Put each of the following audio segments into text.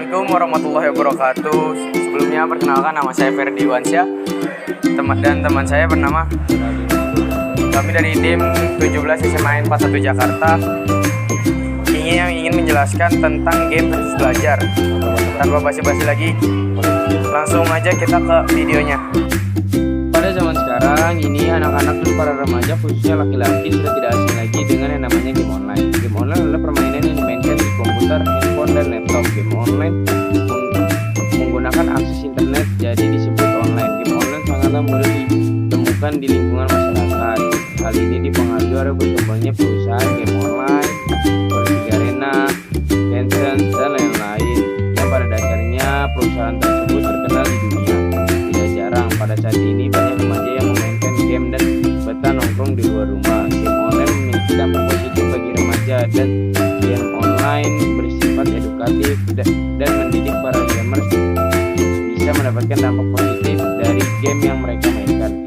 Assalamualaikum warahmatullahi wabarakatuh. Sebelumnya perkenalkan, nama saya Ferdi Wansyah dan teman saya bernama. Kami dari tim 17 SMA 41 Jakarta ingin menjelaskan tentang game versus belajar. Tanpa basa-basi lagi, langsung aja kita ke videonya. Pada zaman sekarang ini, anak-anak dan para remaja khususnya laki-laki sudah tidak asing lagi dengan yang namanya game online. Game online adalah permainan yang dimainkan di komputer, handphone, dan laptop. Game online menggunakan akses internet, jadi disebut online. Game online sangatlah mudah ditemukan di lingkungan masyarakat. Hal ini dipengaruhi oleh berkembangnya perusahaan game online seperti Garena, Tencent, dan lain-lain. Yang pada dasarnya perusahaan tersebut terkenal di dunia. Tidak jarang pada saat ini banyak remaja yang memainkan game dan betah nongkrong di luar rumah. Game online memiliki dampak positif bagi remaja, dan game online bersifat edukatif dan mendidik. Para gamers bisa mendapatkan dampak positif dari game yang mereka mainkan.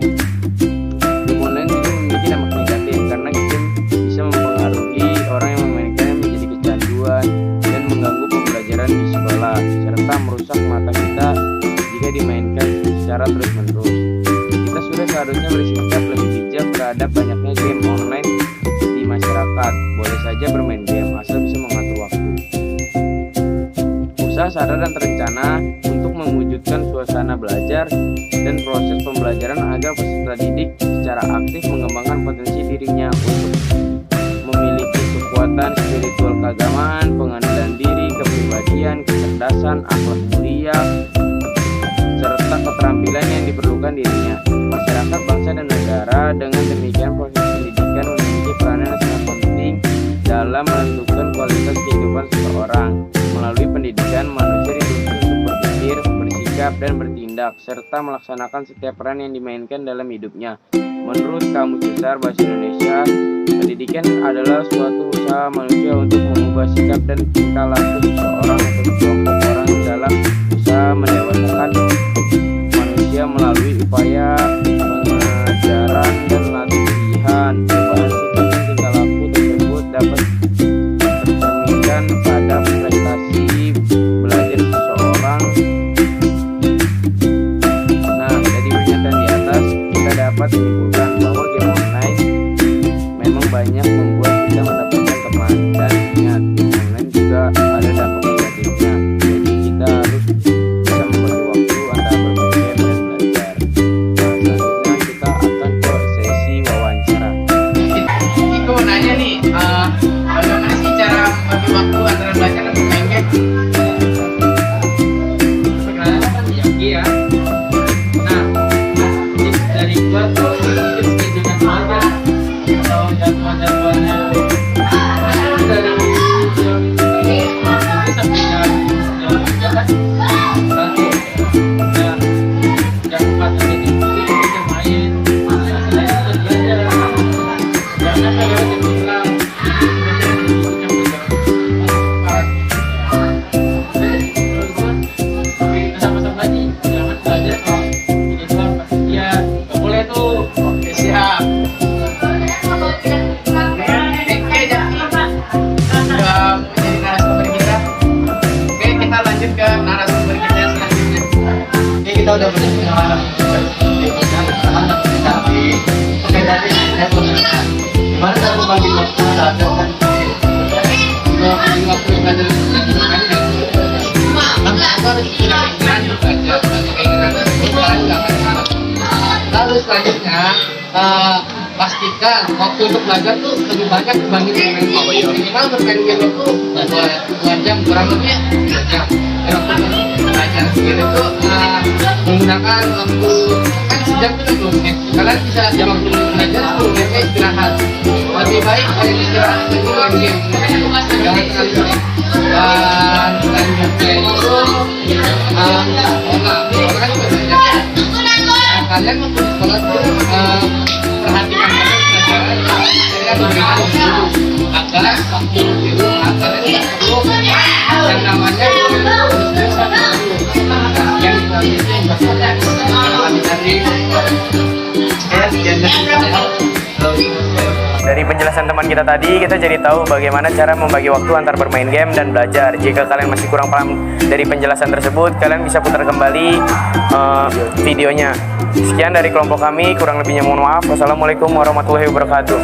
Game online juga memiliki dampak negatif karena game bisa mempengaruhi orang yang memainkannya menjadi kecanduan dan mengganggu pembelajaran di sekolah, serta merusak mata kita jika dimainkan secara terus-menerus. Kita sudah seharusnya bersikap lebih bijak terhadap banyaknya game online di masyarakat. Boleh saja bermain game asal bisa mengatur waktu. Usaha sadar dan terencana untuk mewujudkan suasana belajar dan proses pembelajaran agar peserta didik secara aktif mengembangkan potensi dirinya untuk memiliki kekuatan spiritual keagamaan, pengendalian diri, kepribadian, kecerdasan, akhlak mulia, serta keterampilan yang diperlukan dirinya. Masyarakat, bangsa, dan negara dengan demikian proses pendidikan memiliki peranan yang sangat penting dalam menentukan kualitas kehidupan seseorang. Melalui pendidikan, manusia dituntut untuk berpikir, bersikap, dan bertindak, serta melaksanakan setiap peran yang dimainkan dalam hidupnya. Menurut Kamus Besar Bahasa Indonesia, pendidikan adalah suatu usaha manusia untuk mengubah sikap dan tingkah laku seseorang atau sekelompok orang dalam usaha mendewasakan manusia melalui upaya pengajaran dan latihan. Perubahan sikap dan tingkah laku tersebut dapat tercerminkan pada prestasi belajar seseorang. Nah, dari pernyataan di atas kita dapat menyimpulkan bahwa game online memang banyak membuat kita mendapatkan teman, dan ingat, game online juga ada dampak negatifnya. Jadi kita harus bisa membagi waktu antara bermain game dan belajar. Nah, selanjutnya kita akan ke sesi wawancara. Aku mau nanya nih, bagaimana sih cara membagi waktu antara belajar dan bermain game? Perkenalan kan Yogi ya. Nah, tips dari gua tuh tips dengan belajar atau jadwal-jadwalnya dari jam ini sampai jam 3 kan. Nanti jam 4 sampai jam 7 kita main. Selain itu belajar. Jangan sampai jam 9. Sama-sama lagi, jangan belajar kalau bikin luar pasti ya nggak boleh tuh. Oke, siap. Oke, jadi sudah menjadi narasumber kita. Oke, kita lanjut ke narasumber kita selanjutnya. Oke, kita udah bersama tapi oke, tadi saya mau nanya, gimana cara membagi waktu belajar dan membagi waktu belajar harus punya keinginan belajar, keinginan lalu selanjutnya pastikan waktu untuk belajar tuh lebih banyak dibanding bermain game. Minimal bermain game itu 2 jam, kurang lebih 2 jam. Waktu belajar game itu menggunakan waktu kan sejam itu 10 menit. Kalian bisa jam waktu belajar 10 menit istirahat. Lebih baik kalian istirahat dulu main game. Jangan terlalu sering. Dan selanjutnya itu sekolah kan juga belajar. Kalian waktu di sekolah tuh perhatikan pelajaran, kalian berikan dulu agar waktu di rumah kalian tidak perlu yang namanya yang Dari penjelasan teman kita tadi, kita jadi tahu bagaimana cara membagi waktu antar bermain game dan belajar. Jika kalian masih kurang paham dari penjelasan tersebut, kalian bisa putar kembali videonya. Sekian dari kelompok kami, kurang lebihnya mohon maaf. Wassalamualaikum warahmatullahi wabarakatuh.